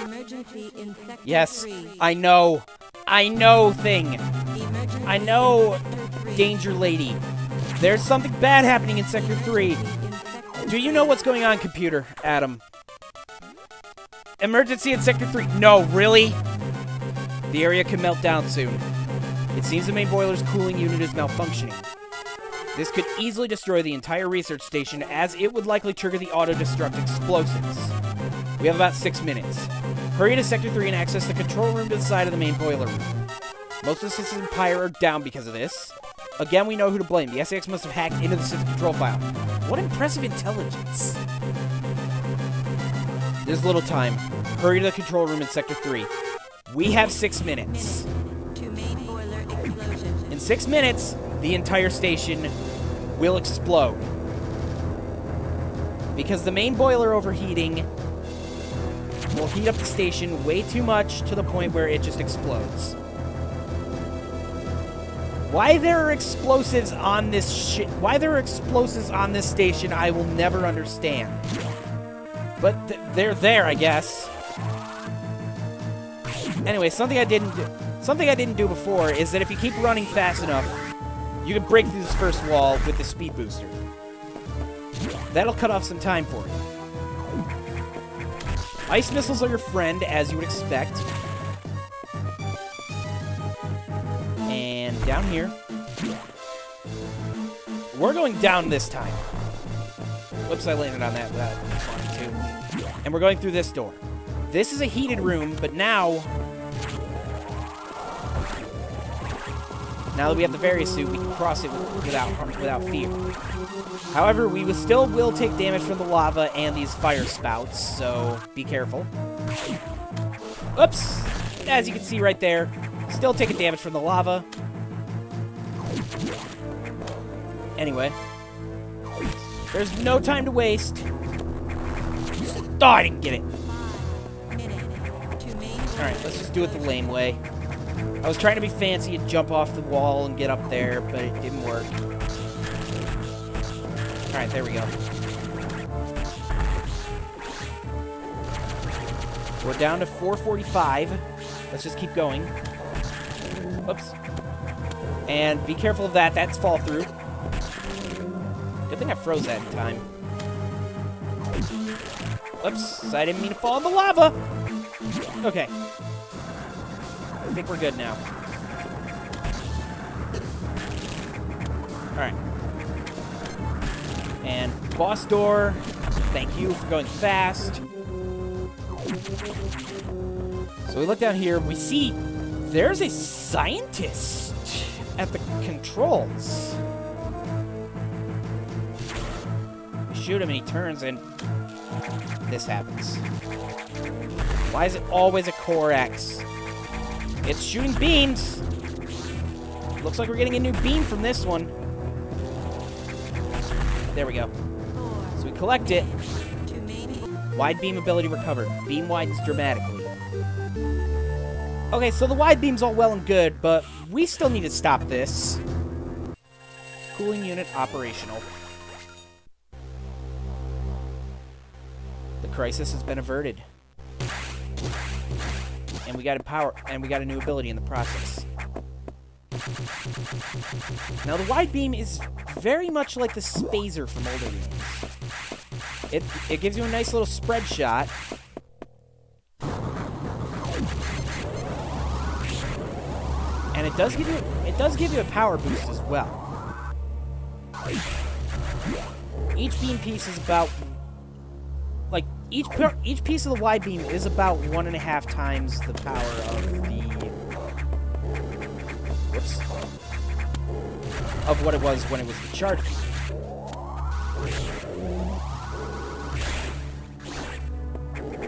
Emergency in Sector Yes, 3. I know. I know thing. Emergency I know, in Sector 3. Danger Lady. There's something bad happening in Sector 3. Emergency in Sector Do you know what's going on, computer, Adam? Emergency in Sector 3. No, really? The area could melt down soon. It seems the main boiler's cooling unit is malfunctioning. This could easily destroy the entire research station, as it would likely trigger the auto-destruct explosives. We have about 6 minutes. Hurry to Sector 3 and access the control room to the side of the main boiler room. Most of the systems in Pyre are down because of this. Again, we know who to blame. The SAX must have hacked into the system control file. What impressive intelligence. There's little time. Hurry to the control room in Sector 3. We have 6 minutes. to main boiler explosion. In 6 minutes, the entire station will explode. Because the main boiler overheating will heat up the station way too much to the point where it just explodes. Why there are explosives on this station, I will never understand. But they're there, I guess. Anyway, something I didn't do before is that if you keep running fast enough, you can break through this first wall with the speed booster. That'll cut off some time for you. Ice missiles are your friend, as you would expect. And down here. We're going down this time. Whoops, I landed on that without wanting to. And we're going through this door. This is a heated room, but now that we have the Varisuit, we can cross it without fear. However, we still will take damage from the lava and these fire spouts, so be careful. Oops! As you can see right there, still taking damage from the lava. Anyway, there's no time to waste. Oh, I didn't get it. Alright, let's just do it the lame way. I was trying to be fancy and jump off the wall and get up there, but it didn't work. Alright, there we go. We're down to 445. Let's just keep going. Oops. And be careful of that. That's fall through. Good thing I froze that in time. Oops. I didn't mean to fall in the lava. Okay. I think we're good now. Alright. And boss door. Thank you for going fast. So we look down here. We see there's a scientist at the controls. We shoot him and he turns and this happens. Why is it always a Core X? It's shooting beams. Looks like we're getting a new beam from this one. There we go. So we collect it. Wide beam ability recovered. Beam widens dramatically. Okay, so the wide beam's all well and good, but we still need to stop this. Cooling unit operational. The crisis has been averted. And we got a new ability in the process. Now the wide beam is very much like the Spazer from older games. It gives you a nice little spread shot. And it does give you a power boost as well. Each beam piece is about each piece of the wide beam is about 1.5 times the power of what it was when it was the charge beam.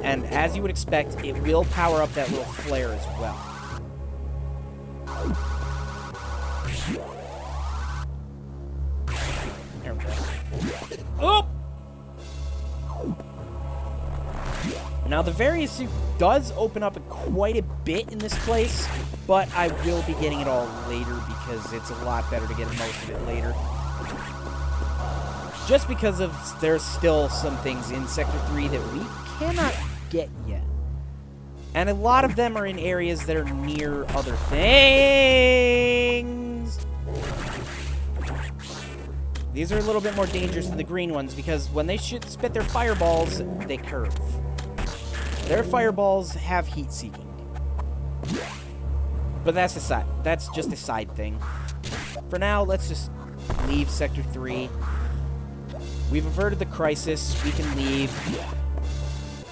And as you would expect, it will power up that little flare as well. There we go. Oh! Now, the Varisuit does open up quite a bit in this place, but I will be getting it all later because it's a lot better to get most of it later. Just because of there's still some things in Sector 3 that we cannot get yet. And a lot of them are in areas that are near other things. These are a little bit more dangerous than the green ones because when they spit their fireballs, they curve. Their fireballs have heat seeking. But that's just a side thing. For now, let's just leave Sector 3. We've averted the crisis. We can leave.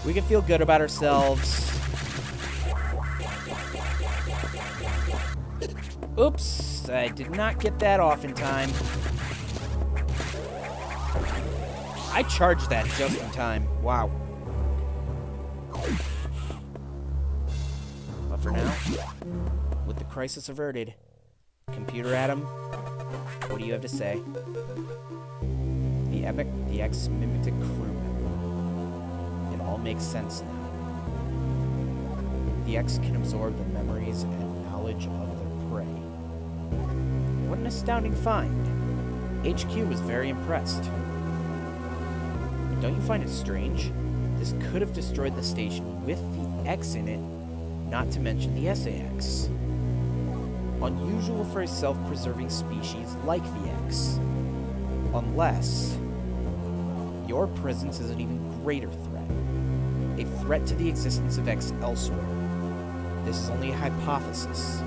We can feel good about ourselves. Oops, I did not get that off in time. I charged that just in time. Wow. But for now, with the crisis averted, Computer Adam, what do you have to say? The ex-mimetic crew member. It all makes sense now. The X can absorb the memories and knowledge of their prey. What an astounding find. HQ was very impressed. Don't you find it strange? This could have destroyed the station with the X in it, not to mention the SAX. Unusual for a self-preserving species like the X. Unless your presence is an even greater threat. A threat to the existence of X elsewhere. This is only a hypothesis.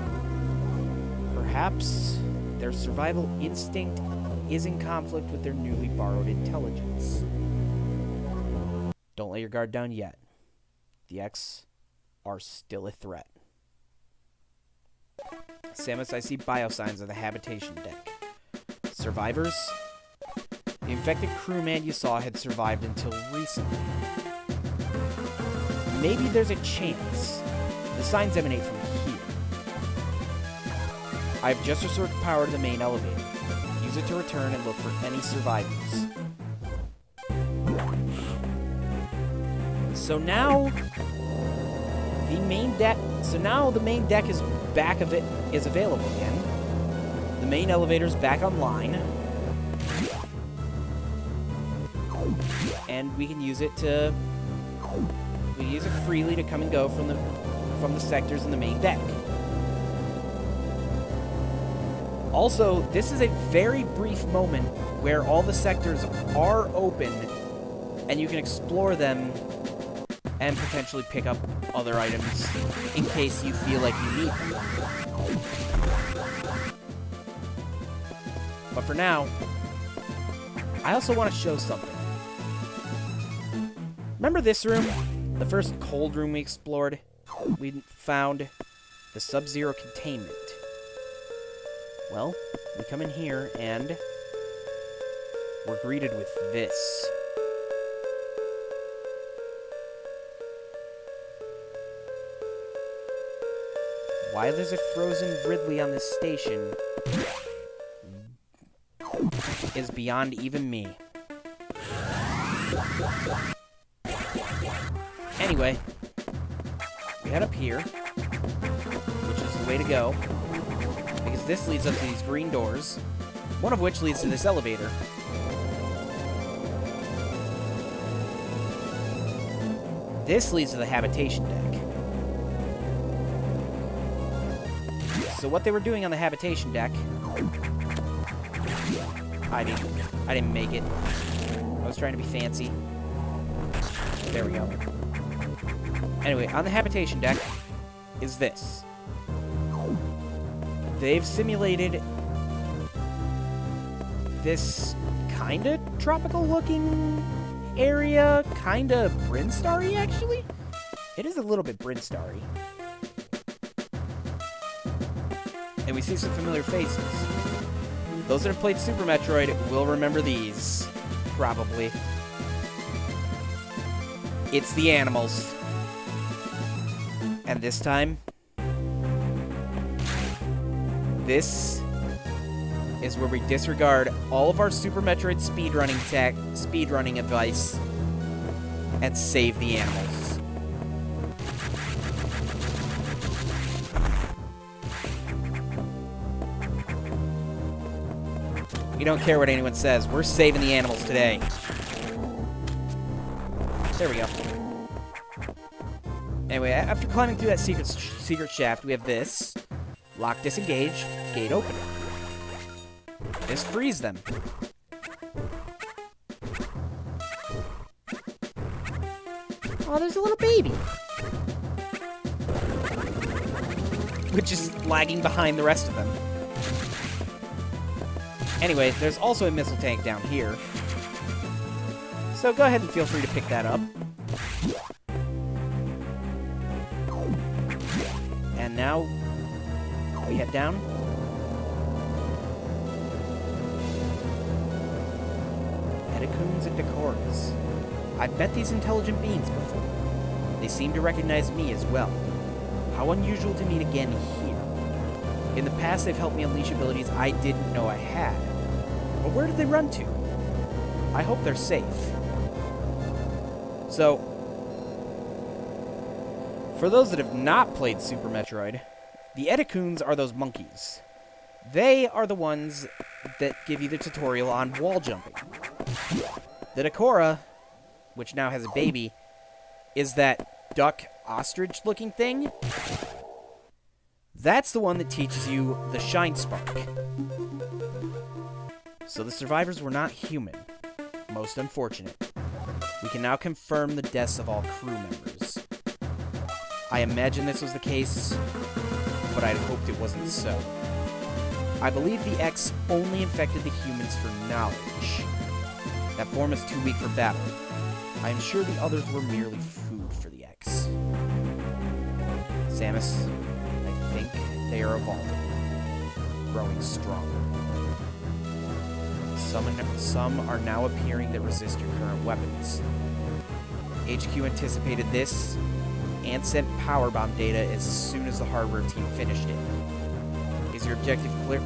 Perhaps their survival instinct is in conflict with their newly borrowed intelligence. Don't let your guard down yet. The X are still a threat. Samus, I see biosigns of the habitation deck. Survivors? The infected crewman you saw had survived until recently. Maybe there's a chance. The signs emanate from here. I've just restored power to the main elevator. Use it to return and look for any survivors. So now the main deck is available again. The main elevator's back online. And we can use it freely to come and go from the sectors in the main deck. Also, this is a very brief moment where all the sectors are open and you can explore them and potentially pick up other items in case you feel like you need them. But for now, I also want to show something. Remember this room? The first cold room we explored? We found the Sub-Zero containment. Well, we come in here and we're greeted with this. Why there's a frozen Ridley on this station is beyond even me. Anyway, we head up here, which is the way to go, because this leads up to these green doors, one of which leads to this elevator. This leads to the habitation deck. So what they were doing on the habitation deck, I didn't make it. I was trying to be fancy. There we go. Anyway, on the habitation deck is this. They've simulated this kinda tropical looking area, kinda Brinstar-y actually. It is a little bit Brinstar-y. And we see some familiar faces. Those that have played Super Metroid will remember these, probably. It's the animals. And this time, this is where we disregard all of our Super Metroid speedrunning advice, and save the animals. We don't care what anyone says. We're saving the animals today. There we go. Anyway, after climbing through that secret shaft, we have this. Lock disengage, gate opener. This frees them. Oh, there's a little baby. Which is lagging behind the rest of them. Anyway, there's also a missile tank down here. So go ahead and feel free to pick that up. And now we head down. Eticoons and Decoras. I've met these intelligent beings before. They seem to recognize me as well. How unusual to meet again here. In the past, they've helped me unleash abilities I didn't know I had. But where did they run to? I hope they're safe. So, for those that have not played Super Metroid, the Eticoons are those monkeys. They are the ones that give you the tutorial on wall jumping. The Decora, which now has a baby, is that duck ostrich looking thing. That's the one that teaches you the shine spark. So the survivors were not human. Most unfortunate. We can now confirm the deaths of all crew members. I imagine this was the case, but I'd hoped it wasn't so. I believe the X only infected the humans for knowledge. That form is too weak for battle. I am sure the others were merely food for the X. Samus, I think they are evolving. Growing stronger. Some are now appearing that resist your current weapons. HQ anticipated this and sent power bomb data as soon as the hardware team finished it. Is your objective clear?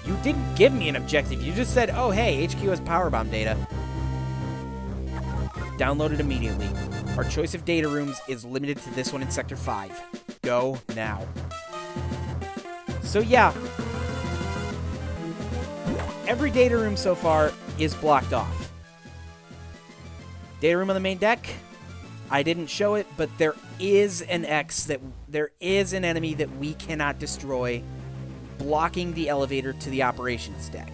You didn't give me an objective. You just said, oh, hey, HQ has power bomb data. Download it immediately. Our choice of data rooms is limited to this one in Sector 5. Go now. So yeah, every data room so far is blocked off. Data room on the main deck, I didn't show it, but there is an enemy that we cannot destroy, blocking the elevator to the operations deck.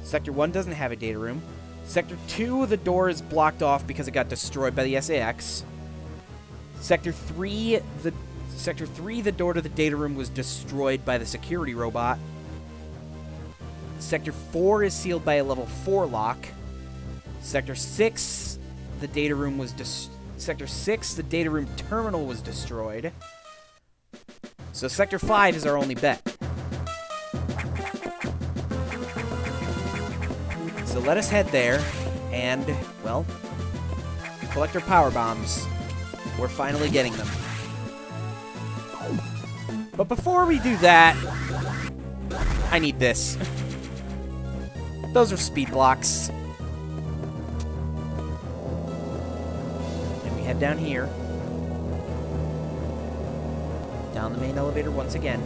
Sector 1 doesn't have a data room. Sector 2, the door is blocked off because it got destroyed by the SAX. Sector 3, the door to the data room was destroyed by the security robot. Sector 4 is sealed by a level 4 lock. Sector 6, the data room was Sector 6, the data room terminal was destroyed. So Sector 5 is our only bet. So let us head there and, well, collect our power bombs. We're finally getting them. But before we do that, I need this. Those are speed blocks. And we head down here. Down the main elevator once again.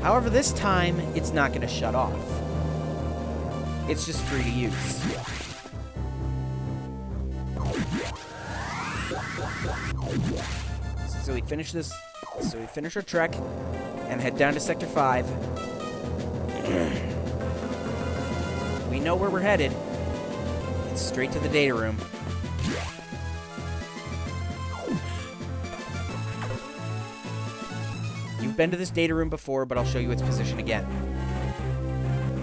However, this time, it's not going to shut off. It's just free to use. So we finish this. So we finish our trek and head down to Sector 5. We know where we're headed. It's straight to the data room. You've been to this data room before, but I'll show you its position again.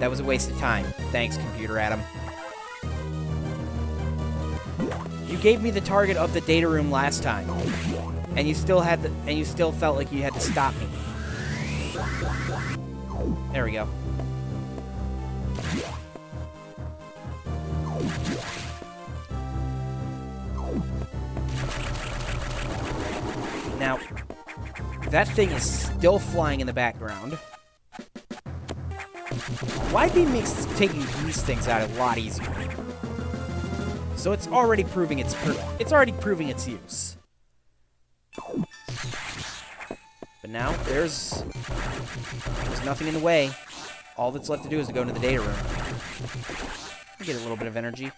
That was a waste of time. Thanks, Computer Adam. You gave me the target of the data room last time, and you still felt like you had to stop me. There we go. Now, that thing is still flying in the background. Wide beam makes taking these things out a lot easier. So it's already proving its use. But now there's nothing in the way. All that's left to do is to go into the data room. Get a little bit of energy.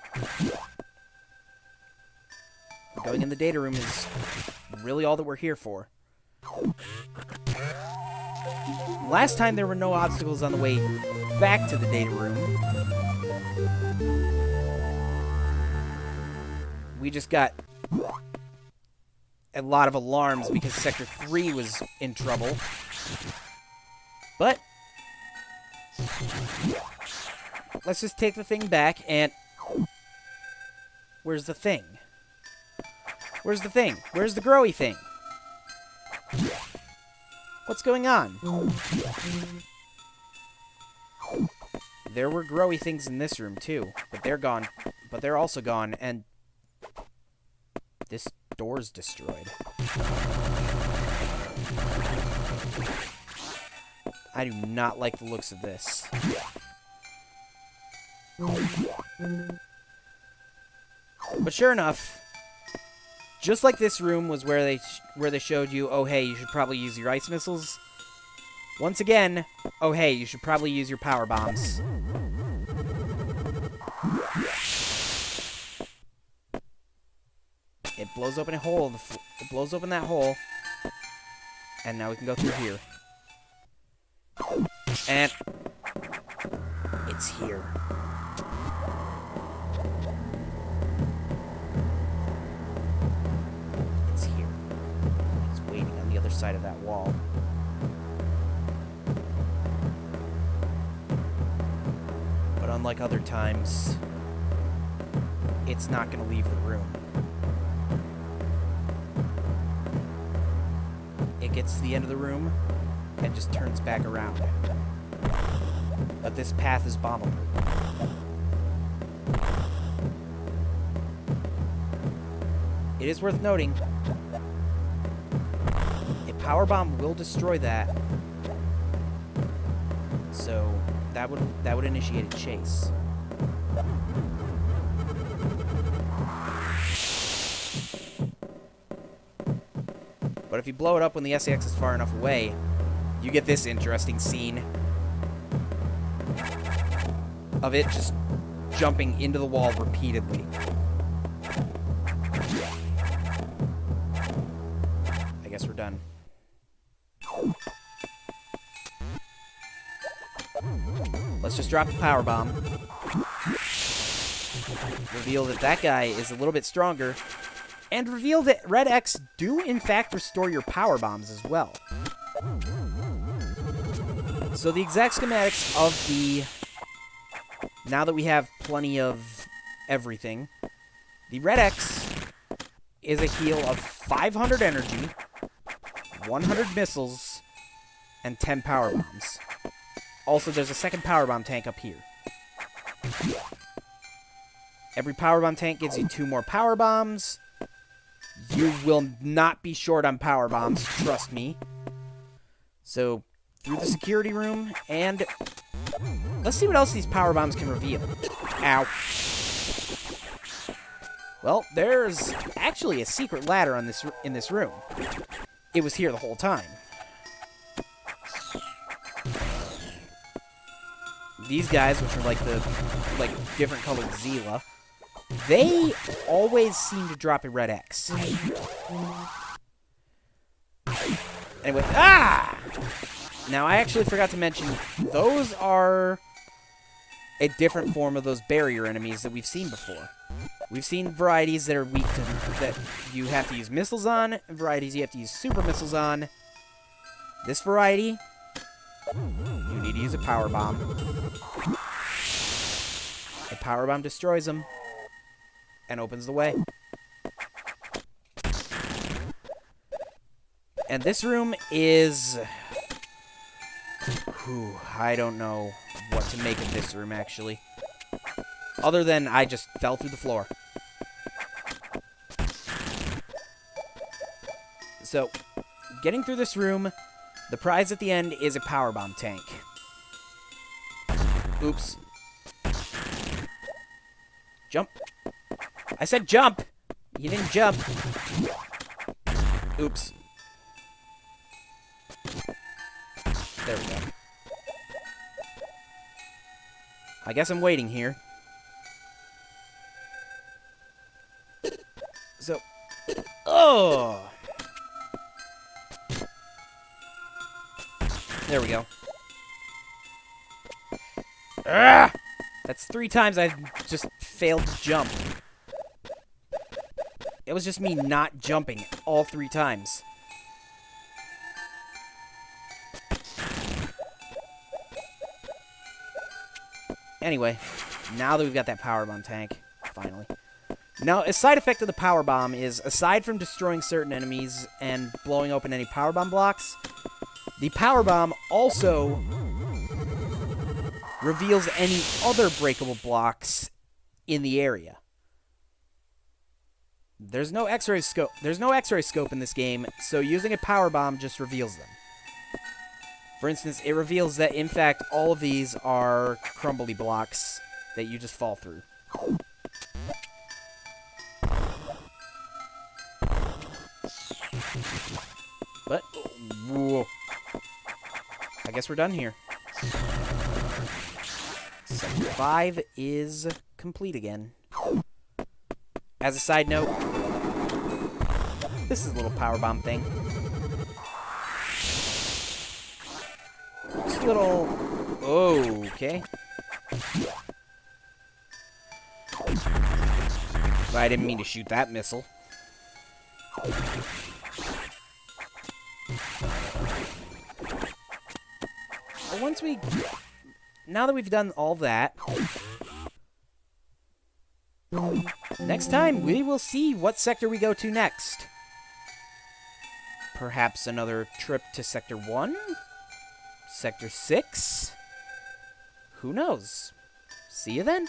Going in the data room is really all that we're here for. Last time there were no obstacles on the way back to the data room. We just got a lot of alarms because Sector 3 was in trouble. But let's just take the thing back and... Where's the thing? Where's the thing? Where's the growy thing? What's going on? There were growy things in this room too, but they're gone. But they're also gone, and this door's destroyed. I do not like the looks of this. But sure enough, just like this room was where they showed you, oh hey, you should probably use your ice missiles. Once again, oh hey, you should probably use your power bombs. It blows open a hole. It blows open that hole, and now we can go through here. And it's here. It's here. It's waiting on the other side of that wall. But unlike other times, it's not going to leave the room. It gets to the end of the room and just turns back around. But this path is bombable. It is worth noting, a power bomb will destroy that. So that would initiate a chase. But if you blow it up when the SAX is far enough away, you get this interesting scene of it just jumping into the wall repeatedly. I guess we're done. Let's just drop the power bomb. Reveal that that guy is a little bit stronger. And reveal that Red X do, in fact, restore your power bombs as well. So the exact schematics of the... Now that we have plenty of everything, the Red X is a heal of 500 energy, 100 missiles, and 10 power bombs. Also, there's a second power bomb tank up here. Every power bomb tank gives you 2 more power bombs. You will not be short on power bombs, trust me. So, through the security room, and let's see what else these power bombs can reveal. Ow. Well, there's actually a secret ladder on in this room. It was here the whole time. These guys, which are like the different colored Zila, they always seem to drop a Red X. Anyway, Now, I actually forgot to mention, those are a different form of those barrier enemies that we've seen before. We've seen varieties that are weak to... that you have to use missiles on, and varieties you have to use super missiles on. This variety, you need to use a power bomb. A power bomb destroys them and opens the way. And this room is... Whew, I don't know what to make of this room, actually. Other than I just fell through the floor. So, getting through this room, the prize at the end is a power bomb tank. Oops. Jump. I said jump! You didn't jump. Oops. There we go. I guess I'm waiting here. So, Oh! There we go. Ah! That's 3 times I've just failed to jump. It was just me not jumping all 3 times. Anyway, now that we've got that power bomb tank, finally. Now, a side effect of the power bomb is, aside from destroying certain enemies and blowing open any power bomb blocks, the power bomb also reveals any other breakable blocks in the area. There's no X-ray scope. There's no X-ray scope in this game, so using a power bomb just reveals them. For instance, it reveals that, in fact, all of these are crumbly blocks that you just fall through. But, whoa. I guess we're done here. Sector 5 is complete again. As a side note, this is a little power bomb thing. Just a little... Oh, okay. I didn't mean to shoot that missile. But once we... Now that we've done all that... Next time, we will see what sector we go to next. Perhaps another trip to Sector 1? Sector 6? Who knows? See you then.